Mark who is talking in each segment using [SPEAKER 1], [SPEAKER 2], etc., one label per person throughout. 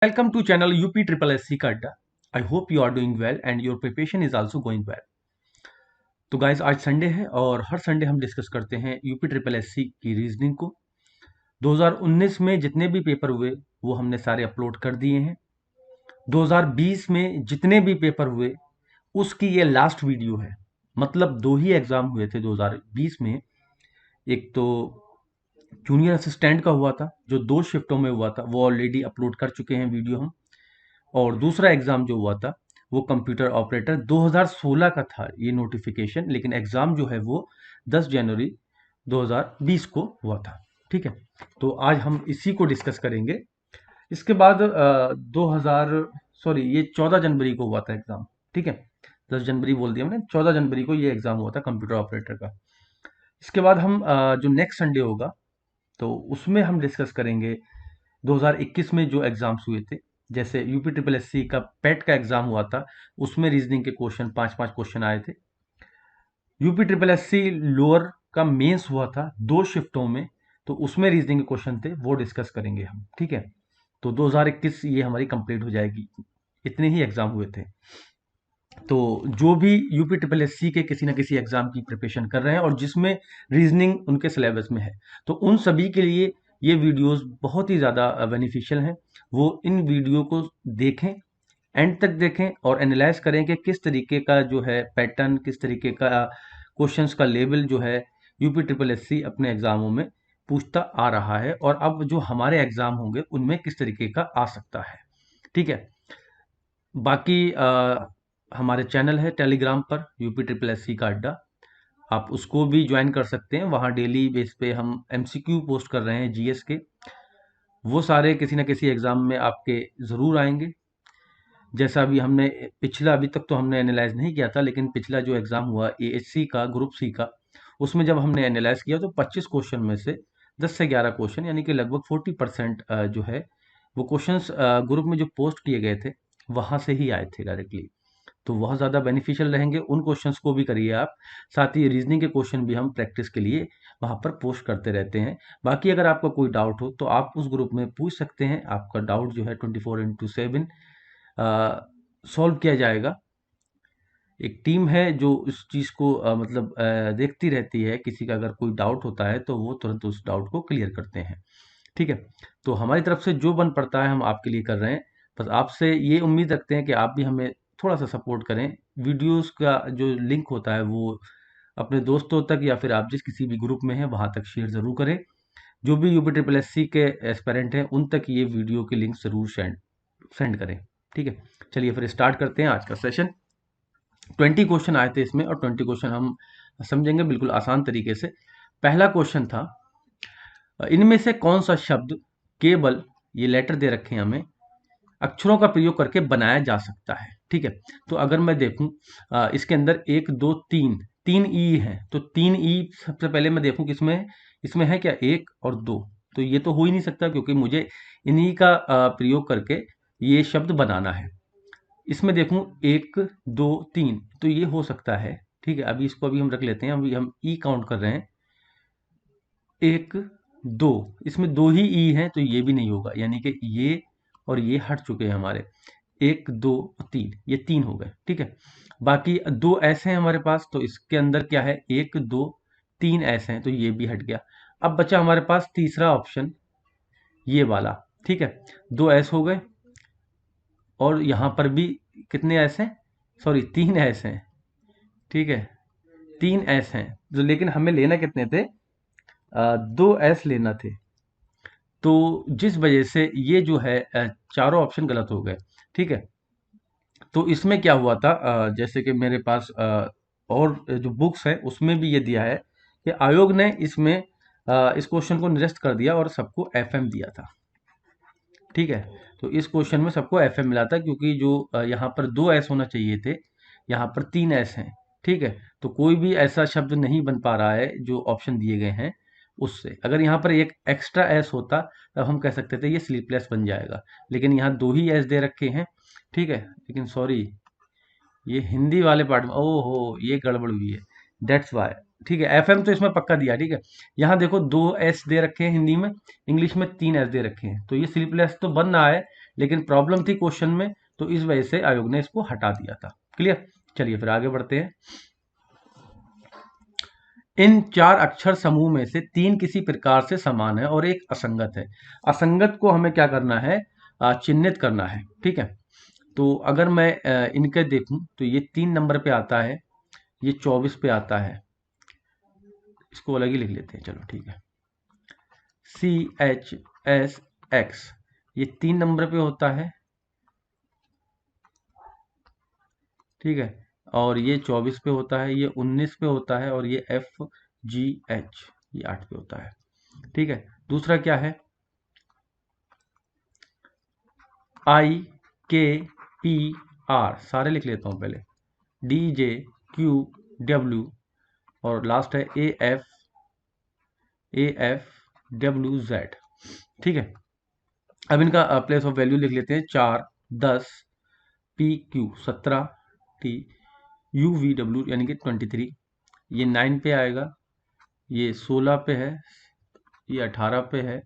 [SPEAKER 1] Welcome to channel UP Triple SC का अड्डा। I hope you are doing well and your preparation is also going well। तो guys आज Sunday है और हर Sunday हम discuss करते हैं यूपी ट्रिपल एससी की रीजनिंग को। 2019 में जितने भी पेपर हुए वो हमने सारे अपलोड कर दिए हैं। 2020 में जितने भी पेपर हुए उसकी ये लास्ट वीडियो है। मतलब दो ही एग्जाम हुए थे 2020 में। एक तो जूनियर असिस्टेंट का हुआ था जो 2 शिफ्टों में हुआ था, वो ऑलरेडी अपलोड कर चुके हैं वीडियो हम। और दूसरा एग्जाम जो हुआ था वो कंप्यूटर ऑपरेटर 2016 का था ये नोटिफिकेशन, लेकिन एग्जाम जो है वो 10 जनवरी 2020 को हुआ था। ठीक है, तो आज हम इसी को डिस्कस करेंगे। इसके बाद 14 जनवरी को हुआ था एग्जाम। ठीक है, 10 जनवरी बोल दिया मैंने, 14 जनवरी को ये एग्जाम हुआ था कंप्यूटर ऑपरेटर का। इसके बाद हम जो नेक्स्ट संडे होगा तो उसमें हम डिस्कस करेंगे 2021 में जो एग्जाम्स हुए थे। जैसे यूपी ट्रिपल एससी का पेट का एग्जाम हुआ था, उसमें रीजनिंग के क्वेश्चन 5-5 क्वेश्चन आए थे। यूपी ट्रिपल एससी लोअर का मेंस हुआ था 2 शिफ्टों में, तो उसमें रीजनिंग के क्वेश्चन थे, वो डिस्कस करेंगे हम। ठीक है, तो 2021 ये हमारी कंप्लीट हो जाएगी। इतने ही एग्जाम हुए थे। तो जो भी यूपी ट्रिपल एससी के किसी ना किसी एग्जाम की प्रिपरेशन कर रहे हैं और जिसमें रीजनिंग उनके सिलेबस में है, तो उन सभी के लिए ये वीडियोस बहुत ही ज़्यादा बेनिफिशियल हैं। वो इन वीडियो को देखें, एंड तक देखें और एनालाइज करें कि किस तरीके का जो है पैटर्न, किस तरीके का क्वेश्चंस का लेवल जो है यूपी ट्रिपल एससी अपने एग्जामों में पूछता आ रहा है, और अब जो हमारे एग्जाम होंगे उनमें किस तरीके का आ सकता है। ठीक है, बाकी हमारे चैनल है टेलीग्राम पर यूपी ट्रिपल एससी का अड्डा, आप उसको भी ज्वाइन कर सकते हैं। वहाँ डेली बेस पे हम एमसीक्यू पोस्ट कर रहे हैं जीएस के, वो सारे किसी ना किसी एग्जाम में आपके ज़रूर आएंगे। जैसा अभी हमने पिछला, अभी तक तो हमने एनालाइज नहीं किया था, लेकिन पिछला जो एग्ज़ाम हुआ एएचसी का ग्रुप सी का, उसमें जब हमने एनालाइज किया तो 25 क्वेश्चन में से 10 से 11 क्वेश्चन यानी कि लगभग 40% जो है वो क्वेश्चंस ग्रुप में जो पोस्ट किए गए थे वहाँ से ही आए थे डायरेक्टली। तो बहुत ज़्यादा बेनिफिशियल रहेंगे, उन क्वेश्चंस को भी करिए आप। साथ ही रीजनिंग के क्वेश्चन भी हम प्रैक्टिस के लिए वहाँ पर पोस्ट करते रहते हैं। बाकी अगर आपका कोई डाउट हो तो आप उस ग्रुप में पूछ सकते हैं। आपका डाउट जो है 24/7 सॉल्व किया जाएगा। एक टीम है जो इस चीज़ को मतलब देखती रहती है। किसी का अगर कोई डाउट होता है तो वो तुरंत उस डाउट को क्लियर करते हैं। ठीक है, तो हमारी तरफ से जो बन पड़ता है हम आपके लिए कर रहे हैं। बस आपसे ये उम्मीद रखते हैं कि आप भी हमें थोड़ा सा सपोर्ट करें। वीडियोस का जो लिंक होता है वो अपने दोस्तों तक या फिर आप जिस किसी भी ग्रुप में हैं वहाँ तक शेयर ज़रूर करें। जो भी यूपी ट्रिपल एससी के एस्पेरेंट हैं उन तक ये वीडियो के लिंक ज़रूर सेंड सेंड करें। ठीक है, चलिए फिर स्टार्ट करते हैं आज का सेशन। 20 क्वेश्चन आए थे इसमें और 20 क्वेश्चन हम समझेंगे बिल्कुल आसान तरीके से। पहला क्वेश्चन था, इनमें से कौन सा शब्द केवल, ये लेटर दे रखे हैं हमें, अक्षरों का प्रयोग करके बनाया जा सकता है। ठीक है, तो अगर मैं देखूं इसके अंदर 1 2 3 3 ई है, तो 3 ई सबसे पहले मैं देखूं किसमें है। इसमें है क्या 1 और 2, तो ये तो हो ही नहीं सकता क्योंकि मुझे इन्हीं का प्रयोग करके ये शब्द बनाना है। इसमें देखूं 1 2 3, तो ये हो सकता है। ठीक है, अभी इसको अभी हम रख लेते हैं। अभी हम ई काउंट कर रहे हैं, 1 2, इसमें 2 ही ई हैं, तो ये भी नहीं होगा, यानी कि ये और ये हट चुके हैं हमारे। 1 2 3, ये 3 हो गए। ठीक है, बाकी 2 ऐसे हैं हमारे पास, तो इसके अंदर क्या है 1 2 3 ऐसे हैं, तो ये भी हट गया। अब बचा हमारे पास तीसरा ऑप्शन, ये वाला। ठीक है, 2 ऐसे हो गए और यहाँ पर भी कितने ऐसे हैं, सॉरी 3 ऐसे हैं। ठीक है, 3 ऐसे हैं, तो लेकिन हमें लेना कितने थे, 2 ऐसे लेना थे। तो जिस वजह से ये जो है चारों ऑप्शन गलत हो गए। ठीक है, तो इसमें क्या हुआ था, जैसे कि मेरे पास और जो बुक्स है उसमें भी ये दिया है कि आयोग ने इसमें इस क्वेश्चन को निरस्त कर दिया और सबको एफएम दिया था। ठीक है, तो इस क्वेश्चन में सबको एफएम मिला था क्योंकि जो यहाँ पर 2 एस होना चाहिए थे, यहाँ पर 3 एस हैं। ठीक है, तो कोई भी ऐसा शब्द नहीं बन पा रहा है जो ऑप्शन दिए गए हैं उससे। अगर यहाँ पर एक एक्स्ट्रा एस होता तब हम कह सकते थे ये स्लीपलेस बन जाएगा, लेकिन यहाँ 2 ही एस दे रखे हैं। ठीक है, लेकिन सॉरी, ये हिंदी वाले पार्ट में ओहो ये गड़बड़ हुई है, दैट्स वाई। ठीक है, एफएम तो इसमें पक्का दिया। ठीक है, यहाँ देखो 2 एस दे रखे हैं हिंदी में, इंग्लिश में 3 एस दे रखे हैं, तो ये स्लीपलेस तो बन रहा है, लेकिन प्रॉब्लम थी क्वेश्चन में, तो इस वजह से आयोग ने इसको हटा दिया था। क्लियर? चलिए फिर आगे बढ़ते हैं। इन 4 अक्षर समूह में से 3 किसी प्रकार से समान है और एक असंगत है। असंगत को हमें क्या करना है? चिन्हित करना है। ठीक है, तो अगर मैं इनके देखूं तो ये 3 नंबर पे आता है, ये 24 पे आता है। इसको अलग ही लिख लेते हैं, चलो ठीक है। CHSX ये 3 नंबर पे होता है, ठीक है, और ये 24 पे होता है, ये 19 पे होता है, और ये FGH ये 8 पे होता है। ठीक है, दूसरा क्या है? IKPR सारे लिख लेता हूं पहले, DJQW और लास्ट है AFWZ। ठीक है, अब इनका प्लेस ऑफ वैल्यू लिख लेते हैं। 4, 10, PQ 17, T UVW यानी कि 23, ये 9 पे आएगा, ये 16 पे है, ये 18 पे है,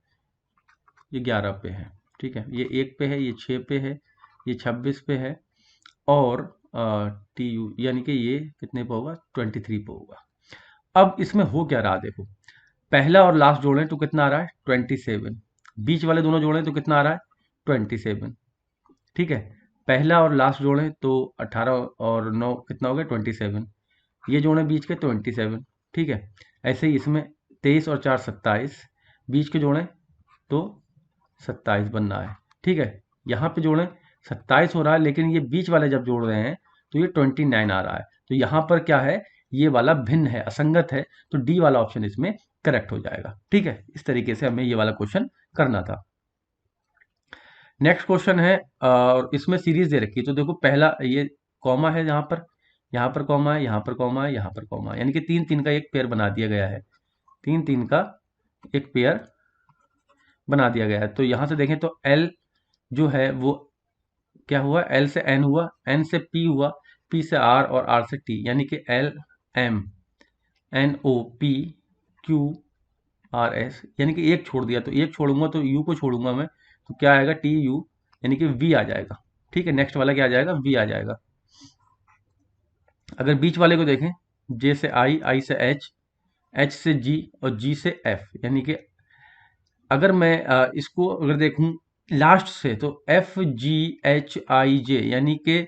[SPEAKER 1] ये 11 पे है। ठीक है, ये 1 पे है, ये 6 पे है, ये 26 पे है, और TU यानी कि ये कितने पे होगा? 23 पे होगा। अब इसमें हो क्या रहा देखो, पहला और लास्ट जोड़ें तो कितना आ रहा है? 27। बीच वाले दोनों जोड़ें तो कितना आ रहा है? 27। ठीक है, पहला और लास्ट जोड़ें तो 18 और 9 कितना हो गया? 27। ये जोड़ें बीच के 27। ठीक है, ऐसे ही इसमें 23 और 4 27, बीच के जोड़ें तो 27 बनना है। ठीक है, यहाँ पे जोड़ें 27 हो रहा है, लेकिन ये बीच वाले जब जोड़ रहे हैं तो ये 29 आ रहा है। तो यहाँ पर क्या है? ये वाला भिन्न है, असंगत है, तो डी वाला ऑप्शन इसमें करेक्ट हो जाएगा। ठीक है, इस तरीके से हमें ये वाला क्वेश्चन करना था। नेक्स्ट क्वेश्चन है, और इसमें सीरीज दे रखी है, तो देखो पहला ये कॉमा है, यहाँ पर कॉमा है, यहाँ पर कॉमा है, यहाँ पर कॉमा है, यानी कि 3 3 का एक पेयर बना दिया गया है। 3 3 का एक पेयर बना दिया गया है। तो यहाँ से देखें तो L जो है वो क्या हुआ? L से N हुआ, N से P हुआ, P से R और R से T, यानी कि LMNOPQRS, यानी कि एक छोड़ दिया, तो एक छोड़ूंगा तो U को छोड़ूंगा मैं, तो क्या आएगा? TU यानी कि V आ जाएगा। ठीक है, नेक्स्ट वाला क्या आ जाएगा? V आ जाएगा। अगर बीच वाले को देखें, J से I, I से H, H से G और G से F, यानी कि अगर मैं इसको अगर देखूं लास्ट से तो FGHIJ, यानी कि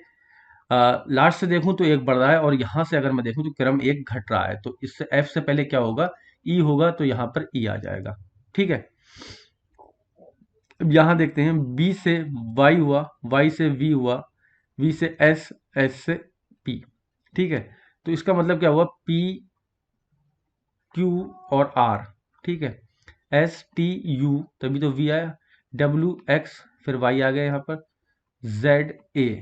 [SPEAKER 1] लास्ट से देखूं तो एक बढ़ रहा है, और यहां से अगर मैं देखूं तो क्रम एक घट रहा है। तो इससे F से पहले क्या होगा? E होगा, तो यहां पर E आ जाएगा। ठीक है, अब यहां देखते हैं, B से Y हुआ, Y से V हुआ, V से S, S से P। ठीक है, तो इसका मतलब क्या हुआ? P Q और R। ठीक है, STU तभी तो V आया, WX फिर Y आ गया यहाँ पर, ZA।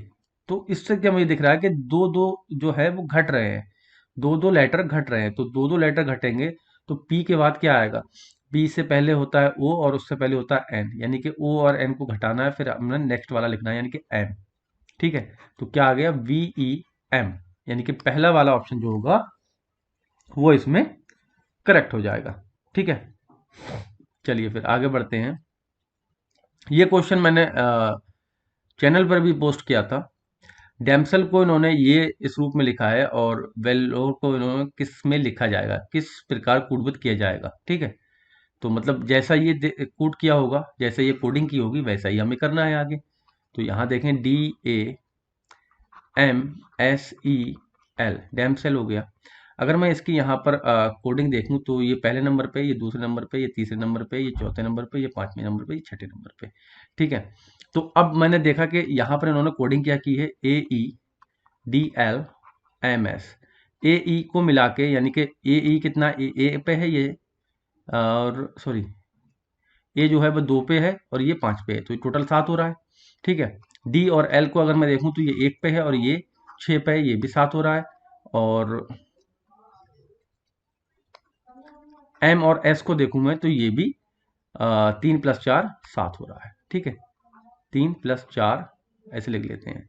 [SPEAKER 1] तो इससे क्या मुझे दिख रहा है कि दो दो जो है वो घट रहे हैं, दो दो लेटर घट रहे हैं। तो दो दो लेटर घटेंगे तो P के बाद क्या आएगा? P से पहले होता है O और उससे पहले होता है N, यानी कि O और N को घटाना है, फिर हमने नेक्स्ट वाला लिखना है, यानी कि M। ठीक है, तो क्या आ गया? VEM, यानी कि पहला वाला ऑप्शन जो होगा वो इसमें करेक्ट हो जाएगा। ठीक है, चलिए फिर आगे बढ़ते हैं। ये क्वेश्चन मैंने चैनल पर भी पोस्ट किया था। डैमसेल को इन्होंने ये इस रूप में लिखा है, और वेलोर को इन्होंने किस में लिखा जाएगा, किस प्रकार कोडबद्ध किया जाएगा। ठीक है, तो मतलब जैसा ये कोड किया होगा, जैसे ये कोडिंग की होगी, वैसा ही हमें करना है आगे। तो यहाँ देखें, DAMSEL डैमसेल हो गया। अगर मैं इसकी यहाँ पर कोडिंग देखूँ तो ये पहले नंबर पे, ये दूसरे नंबर पे, ये तीसरे नंबर पे, ये चौथे नंबर पे, ये पांचवें नंबर पे, ये छठे नंबर पे। ठीक है, तो अब मैंने देखा कि यहाँ पर इन्होंने कोडिंग क्या की है, AEDLMS। AE को मिला के, यानी कि AE कितना ए पे है ये, और सॉरी ए जो है वो 2 पे है और ये 5 पे है, तो टोटल 7 हो रहा है। ठीक है, डी और एल को अगर मैं देखूं तो ये 1 पे है और ये 6 पे है, ये भी 7 हो रहा है। और एम और एस को देखूं मैं तो ये भी 3 + 4 7 हो रहा है। ठीक है, 3 + 4 ऐसे लिख लेते हैं।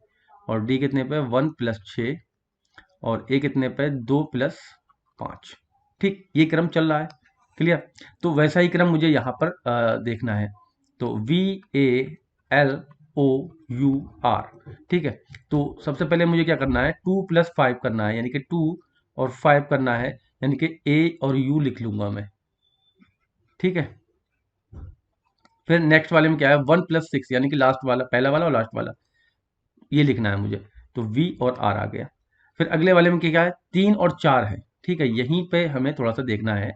[SPEAKER 1] और डी कितने पे? 1 + 6, और ए कितने पे? 2 + 5। ठीक, ये क्रम चल रहा है। क्लियर? तो वैसा ही क्रम मुझे यहाँ पर देखना है। तो VALOR LOUR। ठीक है, तो सबसे पहले मुझे क्या करना है, 2 + 5 करना है, यानी कि 2 और 5 करना है, यानी कि A और U लिख लूंगा मैं। ठीक है, फिर नेक्स्ट वाले में क्या है, 1 + 6 यानी कि लास्ट वाला, पहला वाला और लास्ट वाला, ये लिखना है मुझे। तो V और R आ गया। फिर अगले वाले में क्या है, 3 और 4 है। ठीक है, यहीं पे हमें थोड़ा सा देखना है,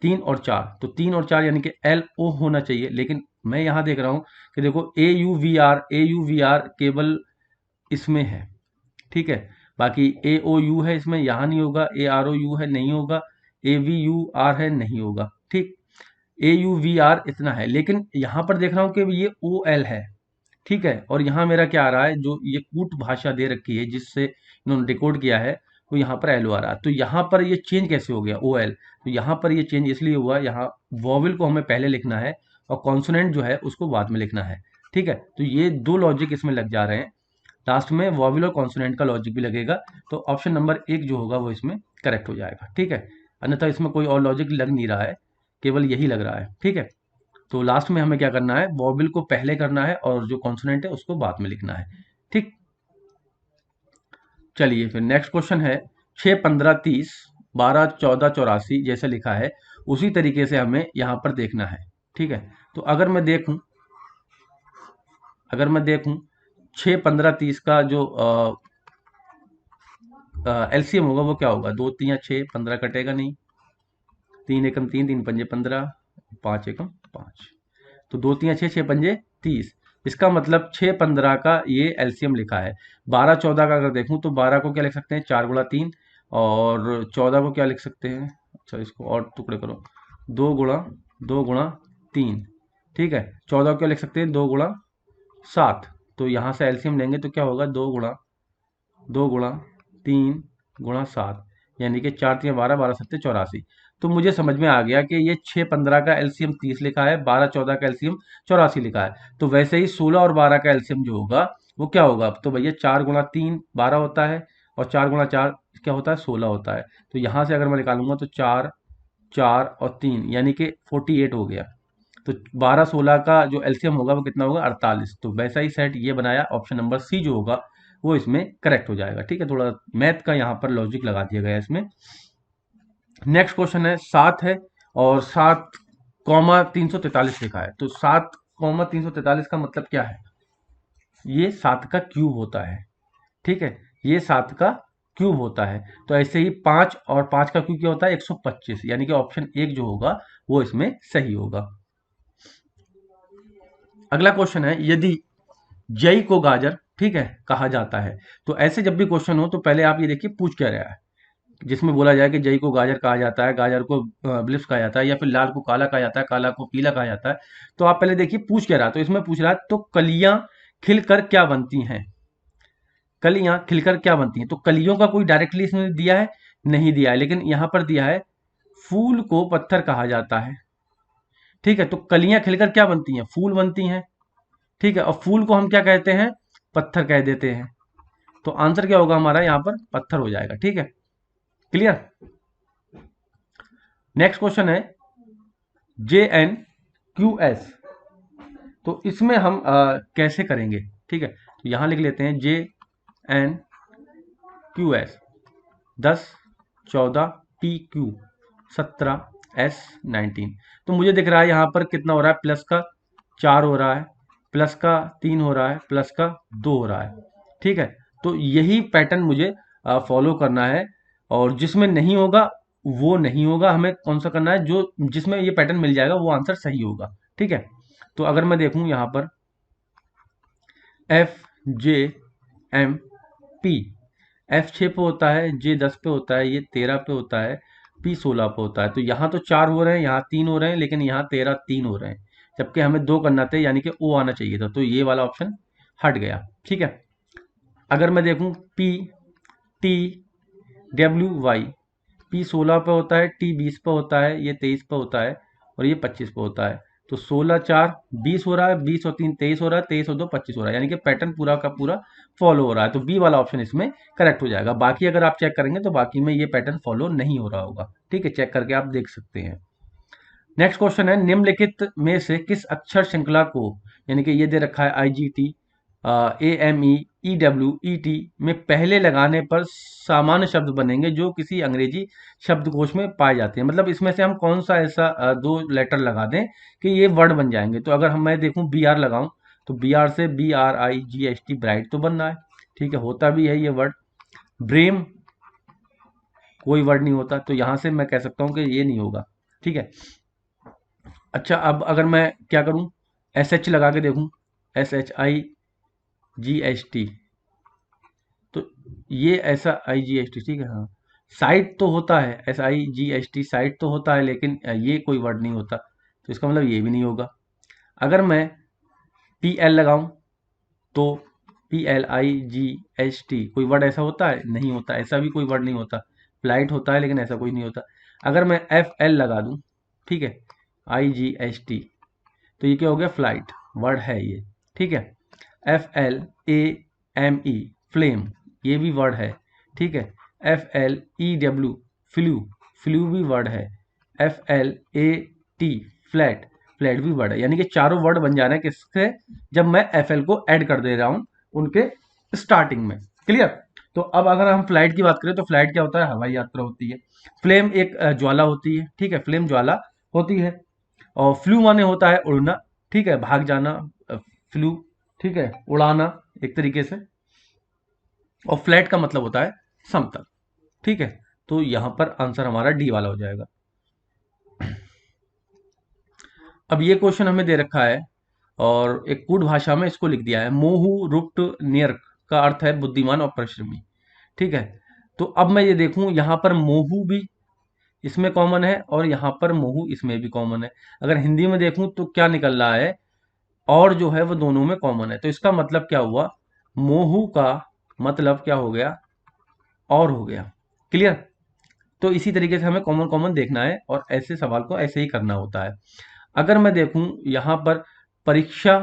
[SPEAKER 1] 3 और 4, तो 3 और 4 यानी कि LO होना चाहिए, लेकिन मैं यहाँ देख रहा हूँ कि देखो AUVR केवल इसमें है। ठीक है, बाकी AOU है इसमें, यहाँ नहीं होगा, AROU है नहीं होगा, AVUR है नहीं होगा। ठीक, AUVR इतना है, लेकिन यहाँ पर देख रहा हूँ कि ये OL है। ठीक है, और यहाँ मेरा क्या आ रहा है, जो ये कूट भाषा दे रखी है जिससे इन्होंने डिकोड किया है, वो यहाँ पर LO आ रहा है। तो यहाँ पर ये चेंज कैसे हो गया OL, तो यहाँ पर ये चेंज इसलिए हुआ, यहाँ वॉवल को हमें पहले लिखना है और कॉन्सोनेंट जो है उसको बाद में लिखना है। ठीक है, तो ये दो लॉजिक इसमें लग जा रहे हैं, लास्ट में वॉवल और कॉन्सोनेंट का लॉजिक भी लगेगा। तो ऑप्शन नंबर 1 जो होगा वो इसमें करेक्ट हो जाएगा। ठीक है, अन्यथा इसमें कोई और लॉजिक लग नहीं रहा है, केवल यही लग रहा है। ठीक है, तो लास्ट में हमें क्या करना है, वॉवल को पहले करना है और जो कॉन्सोनेंट है उसको बाद में लिखना है। ठीक, चलिए फिर नेक्स्ट क्वेश्चन है, 6 15 30 12 14 84 जैसे लिखा है उसी तरीके से हमें यहाँ पर देखना है। ठीक है, तो अगर मैं देखूं 6 15 30 का जो एलसीएम होगा वो क्या होगा, 2 3 या 6, 15 कटेगा नहीं, 3 एकम 3, 3 पंजे 15, 5 एकम 5, तो 2 3 6, 6 पंजे 30। इसका मतलब 6 15 का ये एलसीएम लिखा है। 12 14 का अगर देखूं तो 12 को क्या लिख सकते हैं, 4 गुणा 3, और 14 को क्या लिख सकते हैं, अच्छा इसको और टुकड़े करो, 2 गुणा 3। ठीक है, 14 को क्या लिख सकते हैं, 2 गुणा 7। तो यहाँ से एलसीएम लेंगे तो क्या होगा, 2 गुणा 3 गुणा 7, यानी कि 4 3 12, 12 7 84। तो मुझे समझ में आ गया कि ये 6 15 का एलसीएम 30 लिखा है, 12 14 का एलसीएम 84 लिखा है। तो वैसे ही 16 और 12 का एलसीएम जो होगा वो क्या होगा, तो भैया 4 गुणा 3 12 होता है, और 4 गुणा 4 क्या होता है, 16 होता है। तो यहाँ से अगर मैं निकालूंगा तो 4 4 और 3 यानी कि 48 हो गया। तो 12 16 का जो एलसीएम होगा वो कितना होगा, 48। तो वैसा ही सेट ये बनाया, ऑप्शन नंबर सी जो होगा वो इसमें करेक्ट हो जाएगा। ठीक है, थोड़ा मैथ का यहाँ पर लॉजिक लगा दिया गया है इसमें। नेक्स्ट क्वेश्चन है, 7 है और 7,343 लिखा है। तो 7,343 का मतलब क्या है, ये 7 का क्यूब होता है। ठीक है, ये 7 का क्यूब होता है। तो ऐसे ही 5 और 5 का क्यूब क्या होता है, 125, यानी कि ऑप्शन 1 जो होगा वो इसमें सही होगा। अगला क्वेश्चन है, यदि जई को गाजर, ठीक है, कहा जाता है, तो ऐसे जब भी क्वेश्चन हो तो पहले आप ये देखिए पूछ क्या रहा है। जिसमें बोला जाए कि जई को गाजर कहा जाता है, गाजर को ब्लिप्स कहा जाता है, या फिर लाल को काला कहा जाता है, काला को पीला कहा जाता है, तो आप पहले देखिए पूछ क्या रहा है। तो इसमें पूछ रहा है, तो कलियां खिलकर क्या बनती हैं, कलियां खिलकर क्या बनती हैं। तो कलियों का कोई डायरेक्टली इसमें दिया है, नहीं दिया है, लेकिन यहां पर दिया है फूल को पत्थर कहा जाता है। ठीक है, तो कलियां खिलकर क्या बनती हैं, फूल बनती हैं। ठीक है, और फूल को हम क्या कहते हैं, पत्थर कह देते हैं। तो आंसर क्या होगा हमारा, यहाँ पर पत्थर हो जाएगा। ठीक है, क्लियर। नेक्स्ट क्वेश्चन है, JNQS, तो इसमें हम कैसे करेंगे। ठीक है, तो यहां लिख लेते हैं JNQS, 10 14 PQ 17 S 19। तो मुझे दिख रहा है यहाँ पर कितना हो रहा है, प्लस का 4 हो रहा है, प्लस का 3 हो रहा है, प्लस का 2 हो रहा है। ठीक है, तो यही पैटर्न मुझे फॉलो करना है, और जिसमें नहीं होगा वो नहीं होगा, हमें कौन सा करना है, जो जिसमें ये पैटर्न मिल जाएगा वो आंसर सही होगा। ठीक है, तो अगर मैं देखूं यहाँ पर FJMP, F 6 पे होता है, J 10 पे होता है, ये 13 पे होता है, P 16 पे होता है। तो यहाँ तो 4 हो रहे हैं, यहाँ 3 हो रहे हैं, लेकिन यहाँ 13 3 हो रहे हैं, जबकि हमें 2 करना था, यानी कि O आना चाहिए था। तो ये वाला ऑप्शन हट गया। ठीक है, अगर मैं देखूं PTWY, P 16 पे होता है, T 20 पे होता है, ये 23 पे होता है, और ये 25 पे होता है। तो 16 4 20 हो रहा है, 20 और 3 23 हो रहा है, 23 और 2 25 हो रहा है, यानी कि पैटर्न पूरा का पूरा फॉलो हो रहा है। तो बी वाला ऑप्शन इसमें करेक्ट हो जाएगा। बाकी अगर आप चेक करेंगे तो बाकी में ये पैटर्न फॉलो नहीं हो रहा होगा। ठीक है, चेक करके आप देख सकते हैं। नेक्स्ट क्वेश्चन है, निम्नलिखित में से किस अक्षर श्रृंखला को यानी कि ये दे रखा है IGT, AME, EWET में पहले लगाने पर सामान्य शब्द बनेंगे जो किसी अंग्रेजी शब्दकोश में पाए जाते हैं। मतलब इसमें से हम कौन सा ऐसा दो लेटर लगा दें कि ये वर्ड बन जाएंगे। तो अगर हम मैं देखूं BR लगाऊं तो BR से BRIGHT ब्राइट तो बन रहा है, ठीक है, होता भी है ये वर्ड। ब्रेम कोई वर्ड नहीं होता, तो यहां से मैं कह सकता हूं कि ये नहीं होगा, ठीक है। अच्छा, अब अगर मैं क्या करूं, SH लगा के देखूं, SHIGHT, तो ये ऐसा IGHT, ठीक है, हाँ। साइट तो होता है, SIGHT साइट तो होता है, लेकिन ये कोई वर्ड नहीं होता, तो इसका मतलब ये भी नहीं होगा। अगर मैं PL लगाऊं तो PLIGHT कोई वर्ड ऐसा होता है, नहीं होता, ऐसा भी कोई वर्ड नहीं होता। फ्लाइट होता है लेकिन ऐसा कोई नहीं होता। अगर मैं FL लगा दूं, ठीक है, IGHT, तो ये क्या हो गया, फ्लाइट वर्ड है ये, ठीक है। FLAME फ्लेम, ये भी वर्ड है, ठीक है। FLEW फ्लू, फ्लू भी वर्ड है। FLAT फ्लैट, फ्लैट भी वर्ड है। यानी कि चारों वर्ड बन जा रहे हैं किससे, जब मैं FL को ऐड कर दे रहा हूं उनके स्टार्टिंग में। क्लियर। तो अब अगर हम फ्लाइट की बात करें तो फ्लाइट क्या होता है, हवाई यात्रा होती है। फ्लेम एक ज्वाला होती है, ठीक है, फ्लेम ज्वाला होती है। और फ्लू माने होता है उड़ना, ठीक है, भाग जाना, फ्लू, ठीक है, उड़ाना एक तरीके से। और फ्लैट का मतलब होता है समतल, ठीक है। तो यहां पर आंसर हमारा डी वाला हो जाएगा। अब ये क्वेश्चन हमें दे रखा है और एक कूट भाषा में इसको लिख दिया है, मोहू रुप्ट नियर्क का अर्थ है बुद्धिमान और परिश्रमी, ठीक है। तो अब मैं ये देखूं, यहां पर मोहू भी इसमें कॉमन है और यहां पर मोहू इसमें भी कॉमन है। अगर हिंदी में देखूं तो क्या निकल रहा है, और जो है वो दोनों में कॉमन है। तो इसका मतलब क्या हुआ, मोहू का मतलब क्या हो गया, और हो गया। क्लियर। तो इसी तरीके से हमें कॉमन कॉमन देखना है और ऐसे सवाल को ऐसे ही करना होता है। अगर मैं देखूं यहां पर परीक्षा,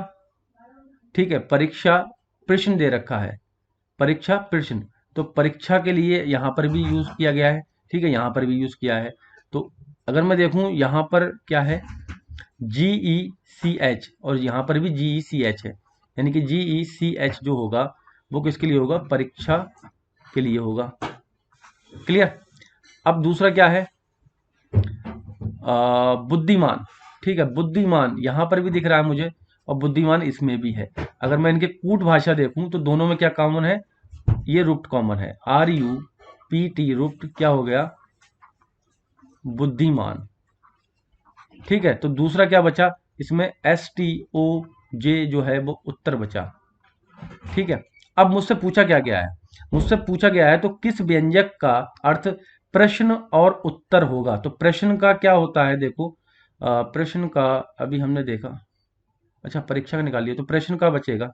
[SPEAKER 1] ठीक है, परीक्षा प्रश्न दे रखा है, परीक्षा प्रश्न, तो परीक्षा के लिए यहां पर भी यूज किया गया है, ठीक है, यहां पर भी यूज किया है। तो अगर मैं देखूं यहां पर क्या है, GECH, और यहां पर भी GECH है, यानी कि GECH जो होगा वो किसके लिए होगा, परीक्षा के लिए होगा। क्लियर। अब दूसरा क्या है, बुद्धिमान, ठीक है, बुद्धिमान यहां पर भी दिख रहा है मुझे और बुद्धिमान इसमें भी है। अगर मैं इनके कूट भाषा देखूं तो दोनों में क्या कॉमन है, ये रूट कॉमन है, RUPT रूट क्या हो गया, बुद्धिमान, ठीक है। तो दूसरा क्या बचा इसमें, STOJ जो है वो उत्तर बचा, ठीक है। अब मुझसे पूछा क्या गया है, मुझसे पूछा गया है तो किस व्यंजक का अर्थ प्रश्न और उत्तर होगा। तो प्रश्न का क्या होता है, देखो प्रश्न का अभी हमने देखा, अच्छा परीक्षा का निकालिए, तो प्रश्न का बचेगा,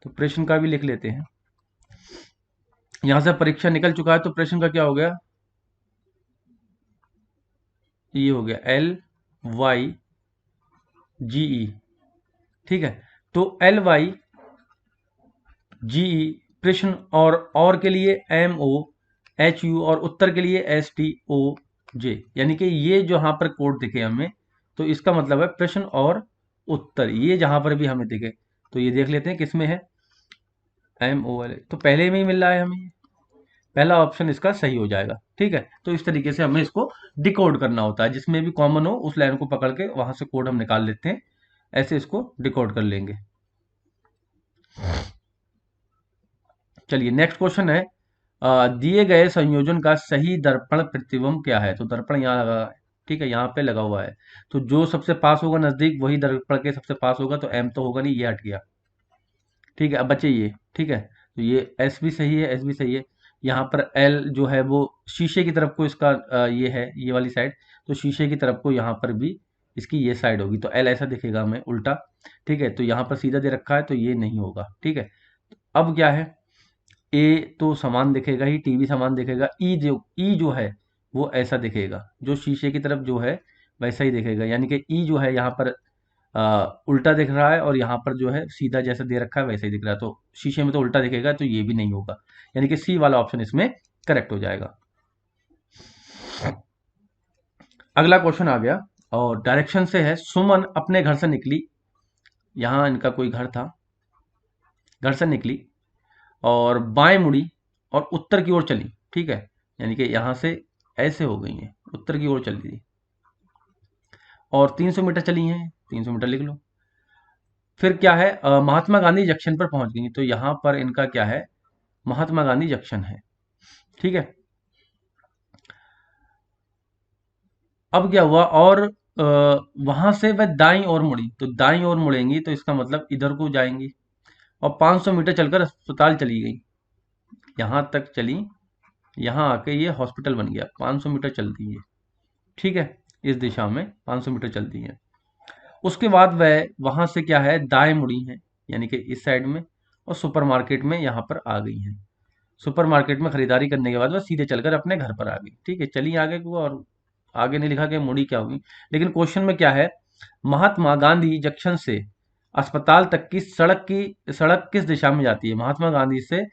[SPEAKER 1] तो प्रश्न का भी लिख लेते हैं। यहां से परीक्षा निकल चुका है तो प्रश्न का क्या हो गया, ये हो गया LYGE, ठीक है। तो LYGE प्रश्न, और के लिए MOHU, और उत्तर के लिए STOJ, यानी कि ये जो यहां पर कोड दिखे हमें, तो इसका मतलब है प्रश्न और उत्तर, ये जहां पर भी हमें दिखे। तो ये देख लेते हैं किसमें है, MOL, तो पहले में ही मिल रहा है हमें, पहला ऑप्शन इसका सही हो जाएगा, ठीक है। तो इस तरीके से हमें इसको डिकोड करना होता है, जिसमें भी कॉमन हो उस लाइन को पकड़ के वहां से कोड हम निकाल लेते हैं, ऐसे इसको डिकोड कर लेंगे। चलिए नेक्स्ट क्वेश्चन है, दिए गए संयोजन का सही दर्पण प्रतिबिंब क्या है। तो दर्पण यहाँ लगा है, ठीक है, यहाँ पे लगा हुआ है, तो जो सबसे पास होगा नजदीक वही दर्पण के सबसे पास होगा, तो M तो होगा नहीं, ये हट गया, ठीक है। अब बचे ये, ठीक है, तो ये S भी सही है, S भी सही है। यहाँ पर L जो है वो शीशे की तरफ को इसका ये है, ये वाली साइड, तो शीशे की तरफ को यहाँ पर भी इसकी ये साइड होगी, तो L ऐसा दिखेगा हमें उल्टा, ठीक है। तो यहाँ पर सीधा दे रखा है तो ये नहीं होगा, ठीक है। अब क्या है, ए तो समान दिखेगा ही, टी भी समान दिखेगा, ई जो है वो ऐसा दिखेगा, जो शीशे की तरफ जो है वैसा ही दिखेगा, यानी कि ई जो है यहाँ पर उल्टा दिख रहा है और यहाँ पर जो है सीधा जैसा दे रखा है वैसा ही दिख रहा है, तो शीशे में तो उल्टा दिखेगा, तो ये भी नहीं होगा, यानी कि सी वाला ऑप्शन इसमें करेक्ट हो जाएगा। अगला क्वेश्चन आ गया और डायरेक्शन से है, सुमन अपने घर से निकली यहाँ इनका कोई घर था, घर से निकली और बाएं मुड़ी और उत्तर की ओर चली, ठीक है, यानी कि यहाँ से ऐसे हो गई हैं, उत्तर की ओर चली थी और 300 मीटर चली हैं, 300 मीटर लिख लो। फिर क्या है, महात्मा गांधी जंक्शन पर पहुंच गई, तो यहाँ पर इनका क्या है, महात्मा गांधी जंक्शन है, ठीक है। अब क्या हुआ, और वहां से वह दाईं ओर मुड़ी, तो दाईं ओर मुड़ेंगी तो इसका मतलब इधर को जाएंगी और 500 मीटर चलकर अस्पताल चली गई, यहाँ तक चली, यहाँ आके ये हॉस्पिटल बन गया, 500 मीटर चलती है, ठीक है, इस दिशा में 500 मीटर चलती है। उसके बाद वह वहां से क्या है, दाएं मुड़ी है, यानी कि इस साइड में, और सुपरमार्केट में यहाँ पर आ गई है। सुपरमार्केट में खरीदारी करने के बाद वह सीधे चलकर अपने घर पर आ गई, ठीक है, चली आगे को, और आगे नहीं लिखा कि मुड़ी क्या होगी, लेकिन क्वेश्चन में क्या है, महात्मा गांधी जंक्शन से अस्पताल तक की सड़क किस दिशा में जाती है, महात्मा गांधी से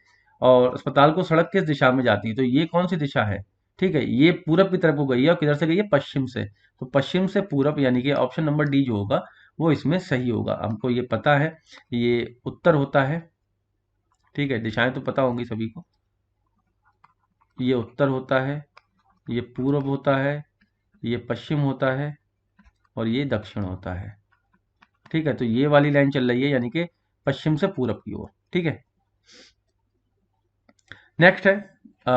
[SPEAKER 1] और अस्पताल को सड़क किस दिशा में जाती है, तो ये कौन सी दिशा है, ठीक है, ये पूरब की तरफ को गई है, और किधर से गई है, पश्चिम से, तो पश्चिम से पूरब, यानी कि ऑप्शन नंबर डी जो होगा वो इसमें सही होगा। हमको ये पता है, ये उत्तर होता है, ठीक है, दिशाएं तो पता होंगी सभी को, ये उत्तर होता है, ये पूर्व होता है, ये पश्चिम होता है, और ये दक्षिण होता है, ठीक है, तो ये वाली लाइन चल रही है यानी कि पश्चिम से पूरब की ओर, ठीक है। नेक्स्ट है, अ,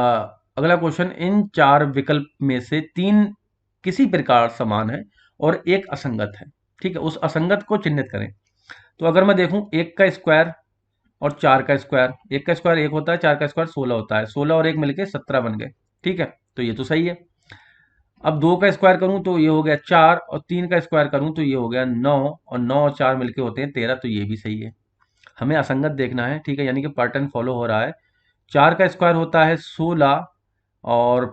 [SPEAKER 1] अगला क्वेश्चन, इन चार विकल्प में से तीन किसी प्रकार समान है और एक असंगत है, ठीक है, उस असंगत को चिन्हित करें। तो अगर मैं देखूं, एक का स्क्वायर और चार का स्क्वायर, एक का स्क्वायर एक होता है, चार का स्क्वायर 16 होता है, 16 और एक मिलके 17 बन गए, ठीक है, तो ये तो सही है। अब दो का स्क्वायर करूं तो ये हो गया 4, और तीन का स्क्वायर करूं तो ये हो गया 9, और 9 और 4 मिलके होते हैं 13, तो ये भी सही है। हमें असंगत देखना है, ठीक है, यानी कि पैटर्न फॉलो हो रहा है। 4 का स्क्वायर होता है 16, और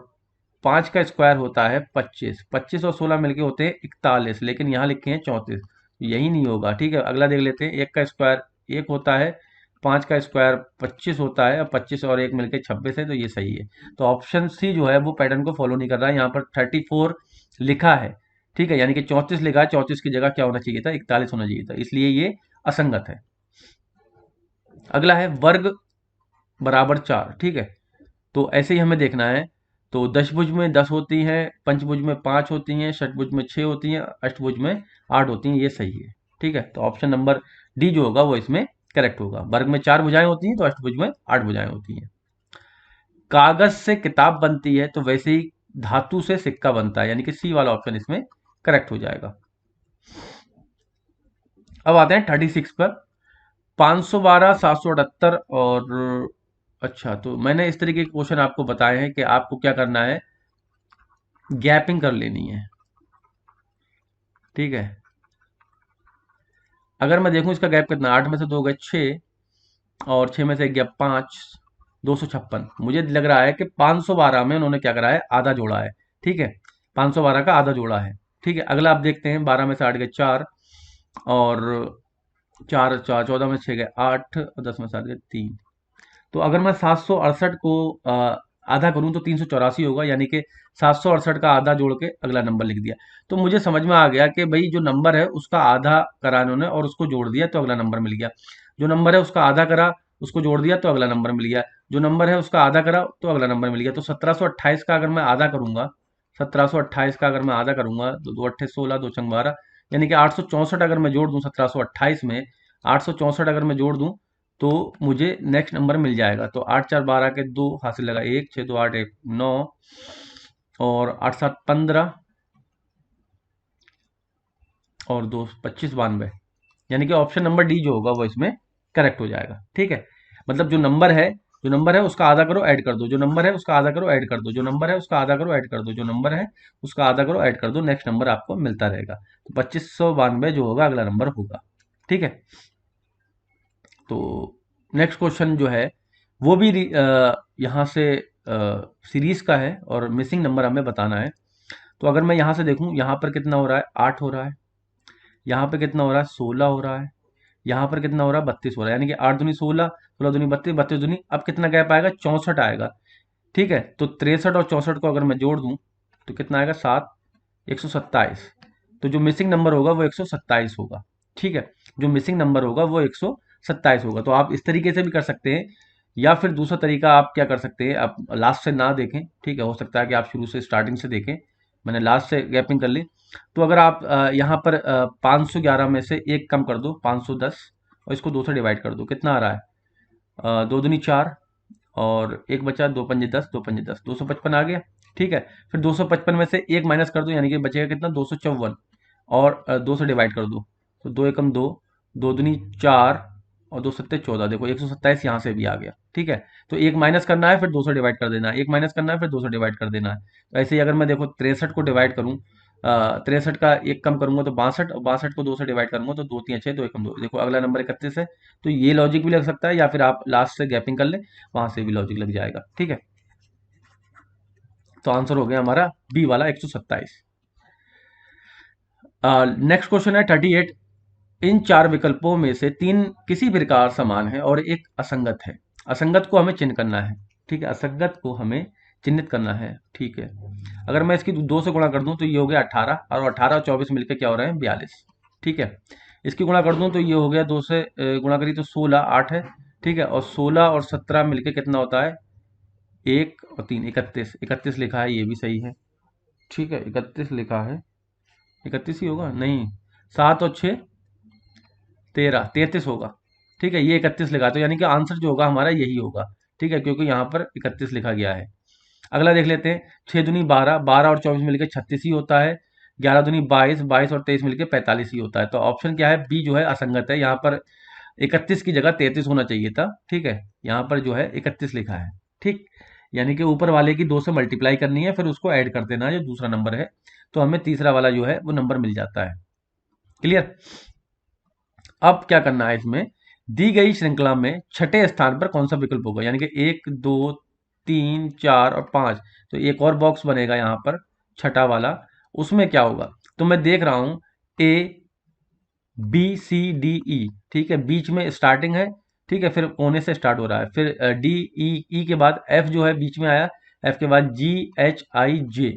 [SPEAKER 1] 5 का स्क्वायर होता है 25, 25 और 16 मिलके होते हैं 41, लेकिन यहाँ लिखे हैं 34, यही नहीं होगा, ठीक है। अगला देख लेते हैं, एक का स्क्वायर एक होता है, 5 का स्क्वायर 25 होता है, और 25 और एक मिलके 26 है, तो ये सही है। तो ऑप्शन सी जो है वो पैटर्न को फॉलो नहीं कर रहा है, यहाँ पर 34 लिखा है, ठीक है, यानी कि 34 लिखा है, 34 की जगह क्या होना चाहिए था, 41 होना चाहिए था, इसलिए ये असंगत है। अगला है वर्ग बराबर 4, ठीक है, तो ऐसे ही हमें देखना है। तो दशभुज में 10 होती हैं, पंचभुज में 5 होती हैं, षटभुज में 6 होती हैं, अष्टभुज में 8 होती हैं, ये सही है, ठीक है, तो ऑप्शन नंबर डी जो होगा वो इसमें करेक्ट होगा। वर्ग में 4 भुजाएं होती हैं तो अष्टभुज में 8 भुजाएं होती हैं। कागज से किताब बनती है तो वैसे ही धातु से सिक्का बनता है, यानी कि सी वाला ऑप्शन इसमें करेक्ट हो जाएगा। अब आते हैं 36 पर, 512, 778 और अच्छा, तो मैंने इस तरीके के क्वेश्चन आपको बताए हैं कि आपको क्या करना है, गैपिंग कर लेनी है, ठीक है। अगर मैं देखूं इसका गैप कितना, 8 में से 2 गए 6, और 6 में से 1 गया 5, 256, मुझे लग रहा है कि 512 में उन्होंने क्या करा है, आधा जोड़ा है, ठीक है, 512 का आधा जोड़ा है, ठीक है। अगला आप देखते हैं, 12 में से 8 गए 4, और 4 4 14 में 6 गए 8, और 10 में 7 गए 3, तो अगर मैं 768 को आधा करूं तो 384 होगा, यानी कि 768 का आधा जोड़ के अगला नंबर लिख दिया। तो मुझे समझ में आ गया कि भाई जो नंबर है उसका आधा करा इन्होंने और उसको जोड़ दिया तो अगला नंबर मिल गया, जो नंबर है उसका आधा करा उसको जोड़ दिया तो अगला नंबर मिल गया, जो नंबर है उसका आधा करा तो अगला नंबर मिल गया। तो 1728 का अगर मैं आधा करूंगा, 1728 का अगर मैं आधा करूंगा तो 2 अट्ठे 16, 2 छंग 12, यानी कि 864 अगर मैं जोड़ दूं 1728 में, 864 अगर मैं जोड़ दूं तो मुझे नेक्स्ट नंबर मिल जाएगा। तो 8 4 12 के 2 हासिल लगा 1, 6 2 8 1 9, और 8 7 15, और 2 25 92, यानी कि ऑप्शन नंबर डी जो होगा वो इसमें करेक्ट हो जाएगा, ठीक है। मतलब जो नंबर है उसका आधा करो ऐड कर दो, जो नंबर है उसका आधा करो ऐड कर दो, जो नंबर है उसका आधा करो ऐड कर दो, जो नंबर है उसका आधा करो ऐड कर दो, नेक्स्ट नंबर आपको मिलता रहेगा। तो 2592 जो होगा अगला नंबर होगा, ठीक है। तो नेक्स्ट क्वेश्चन जो है वो भी यहाँ से सीरीज का है और मिसिंग नंबर हमें बताना है। तो अगर मैं यहाँ से देखूँ, यहाँ पर कितना हो रहा है, 8 हो रहा है, यहाँ पे कितना हो रहा है, 16 हो रहा है, यहाँ पर कितना हो रहा है, 32 हो रहा है, यानी कि 8 दूनी 16, 16 दूनी 32, 32 दूनी अब कितना गैप आएगा, 64 आएगा, ठीक है। तो 63 और 64 को अगर मैं जोड़ दूं तो कितना आएगा, 7, 127, तो जो मिसिंग नंबर होगा वो 127 होगा, ठीक है। जो मिसिंग नंबर होगा वो 127 होगा। तो आप इस तरीके से भी कर सकते हैं, या फिर दूसरा तरीका आप क्या कर सकते हैं, आप लास्ट से ना देखें, ठीक है, हो सकता है कि आप शुरू से स्टार्टिंग से देखें, मैंने लास्ट से गैपिंग कर ली। तो अगर आप यहाँ पर 511 में से एक कम कर दो, 510, और इसको 2 से डिवाइड कर दो, कितना आ रहा है, 2 दूनी 4, और एक बचा, 2 पंजे 10, 2 पंजे 10, 255 आ गया। ठीक है, फिर 255 में से एक माइनस कर दो, यानी कि बचेगा कितना, 254, और 2 से डिवाइड कर दो, तो 2 एकम 2, 2 दूनी 4, और 2 सत्ते 14, देखो 127 यहाँ से भी आ गया। ठीक है, तो एक माइनस करना है, फिर 2 से डिवाइड कर देना है, एक माइनस करना है, फिर 2 से डिवाइड कर देना है। तो ऐसे ही अगर मैं देखो 63 को डिवाइड करूँ, 63 का एक कम करूंगा तो 62, और 62 को 2 से डिवाइड करूंगा तो 2 3 6, 2 एकम 2, देखो अगला नंबर 31 है। तो ये लॉजिक भी लग सकता है, या फिर आप लास्ट से गैपिंग कर ले, वहां से भी लॉजिक लग जाएगा। ठीक है, तो आंसर हो गया हमारा बी वाला 127। नेक्स्ट क्वेश्चन है 38। इन चार विकल्पों में से तीन किसी प्रकार समान है और एक असंगत है। असंगत को हमें चिन्ह करना है। ठीक है, असंगत को हमें चिन्हित करना है। ठीक है, अगर मैं इसकी 2 से गुणा कर दूं तो ये हो गया 18, और 18 और 24 मिलकर क्या हो रहे हैं, 42। ठीक है, इसकी गुणा कर दूं तो ये हो गया 2 से गुणा करी तो 16, 8 है। ठीक है, और 16 और 17 मिलकर कितना होता है, 1 और 3, 31। 31 लिखा है, ये भी सही है। ठीक है, 31 लिखा है, 31 ही होगा, नहीं, 7 और 6 13, 33 होगा। ठीक है, ये 31 लिखा, तो यानी कि आंसर जो होगा हमारा यही होगा। ठीक है, क्योंकि यहाँ पर 31 लिखा गया है। अगला देख लेते हैं, 6 दूनी 12, 12 और 24 मिलकर 36 ही होता है। 11 दूनी 22, 22 और 23 मिलकर 45 ही होता है। तो ऑप्शन क्या है, बी जो है असंगत है। यहाँ पर 31 की जगह 33 होना चाहिए था। ठीक है, यहाँ पर जो है 31 लिखा है। ठीक, यानी कि ऊपर वाले की 2 से मल्टीप्लाई करनी है, फिर उसको ऐड कर देना है जो दूसरा नंबर है, तो हमें तीसरा वाला जो है वो नंबर मिल जाता है। क्लियर। अब क्या करना है, इसमें दी गई श्रृंखला में छठे स्थान पर कौन सा विकल्प होगा, यानी कि 1 2 3 4 और 5। तो एक और बॉक्स बनेगा यहाँ पर, छठा वाला, उसमें क्या होगा, तो मैं देख रहा हूं A B C D E. ठीक है, बीच में स्टार्टिंग है। ठीक है, फिर कोने से स्टार्ट हो रहा है, फिर डी ई, ई के बाद एफ जो है बीच में आया, एफ के बाद जी एच आई जे।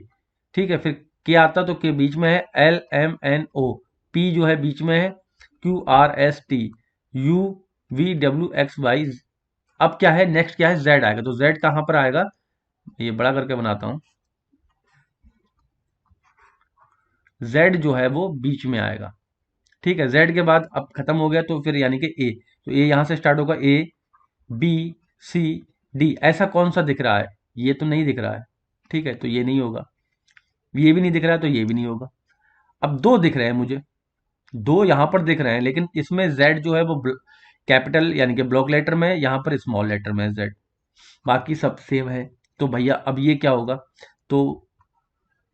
[SPEAKER 1] ठीक है, फिर के आता तो के बीच में है, L M N O, P जो है बीच में है, Q R S T, U V W X Y. अब क्या है, नेक्स्ट क्या है, जेड आएगा। तो जेड कहां पर आएगा, ये बड़ा करके बनाता हूं, जेड जो है वो बीच में आएगा। ठीक है, जेड के बाद अब खत्म हो गया, तो फिर यानी कि ए, तो ए यहां से स्टार्ट होगा, ए बी सी डी। ऐसा कौन सा दिख रहा है, ये तो नहीं दिख रहा है। ठीक है, तो ये नहीं होगा, ये भी नहीं दिख रहा है, तो ये भी नहीं होगा। अब दो दिख रहे हैं मुझे, दो यहां पर दिख रहे हैं, लेकिन इसमें जेड जो है वो कैपिटल यानी कि ब्लॉक लेटर में है, यहां पर स्मॉल लेटर में है जेड, बाकी सब सेम है। तो भैया अब ये क्या होगा, तो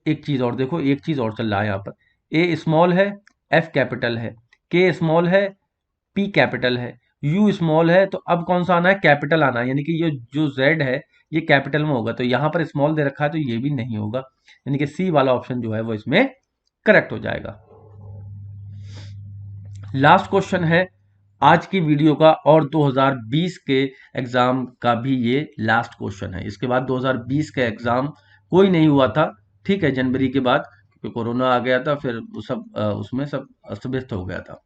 [SPEAKER 1] एक चीज और देखो, एक चीज और चल रहा है यहाँ पर, ए स्मॉल है, एफ कैपिटल है, के स्मॉल है, पी कैपिटल है, यू स्मॉल है। तो अब कौन सा आना है, कैपिटल आना है, यानी कि ये जो जेड है ये कैपिटल में होगा। तो यहाँ पर स्मॉल दे रखा है, तो ये भी नहीं होगा, यानी कि सी वाला ऑप्शन जो है वो इसमें करेक्ट हो जाएगा। लास्ट क्वेश्चन है आज की वीडियो का, और 2020 के एग्जाम का भी ये लास्ट क्वेश्चन है। इसके बाद 2020 का एग्जाम कोई नहीं हुआ था। ठीक है, जनवरी के बाद, क्योंकि कोरोना आ गया था, फिर वो सब उसमें सब अस्त व्यस्त हो गया था।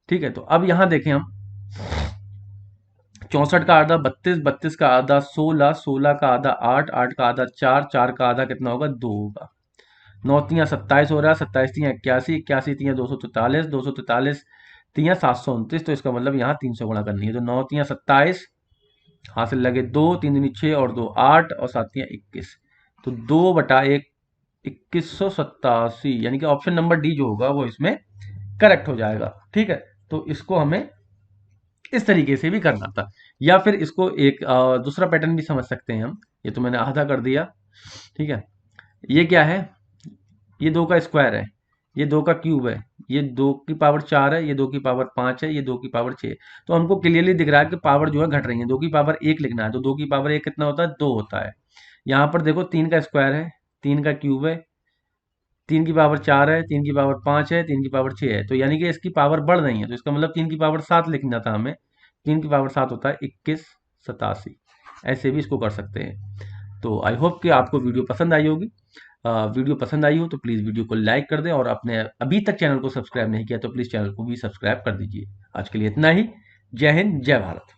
[SPEAKER 1] ठीक है, तो अब यहाँ देखें हम, 64 का आधा 32, 32 का आधा 16, 16 का आधा 8, 8 का आधा 4, 4 का आधा कितना होगा, 2 होगा। 9 तियां 27 हो रहा है, 27 तियां 81, 81 तियां 243, 243 तियां 729। तो इसका मतलब यहाँ 300 गुणा करनी है। तो 9 तियां 27, हासिल लगे 2, 3 दूनी 6 और 2 8, और 7 तियां 21। तो 2/1 2187, यानी कि ऑप्शन नंबर डी जो होगा वो इसमें करेक्ट हो जाएगा। ठीक है, तो इसको हमें इस तरीके से भी करना था, या फिर इसको एक दूसरा पैटर्न भी समझ सकते हैं हम। ये तो मैंने आधा कर दिया। ठीक है, ये क्या है, ये 2 का स्क्वायर है, ये 2 का क्यूब है, ये 2 की पावर 4 है, ये 2 की पावर 5 है, ये 2 की पावर 6 है। तो हमको क्लियरली दिख रहा है कि पावर जो है घट रही है, 2 की पावर 1 लिखना है, तो 2 की पावर 1 कितना होता है, 2 होता है। यहाँ पर देखो 3 का स्क्वायर है, 3 का क्यूब है, 3 की पावर 4 है, 3 की पावर 5 है, 3 की पावर 6 है। तो यानी कि इसकी पावर बढ़ रही है, तो इसका मतलब 3 की पावर 7 लिखना था हमें। 3 की पावर 7 होता है 2187। ऐसे भी इसको कर सकते हैं। तो आई होप कि आपको वीडियो पसंद आई होगी। वीडियो पसंद आई हो तो प्लीज़ वीडियो को लाइक कर दें, और आपने अभी तक चैनल को सब्सक्राइब नहीं किया तो प्लीज़ चैनल को भी सब्सक्राइब कर दीजिए। आज के लिए इतना ही। जय हिंद, जय भारत।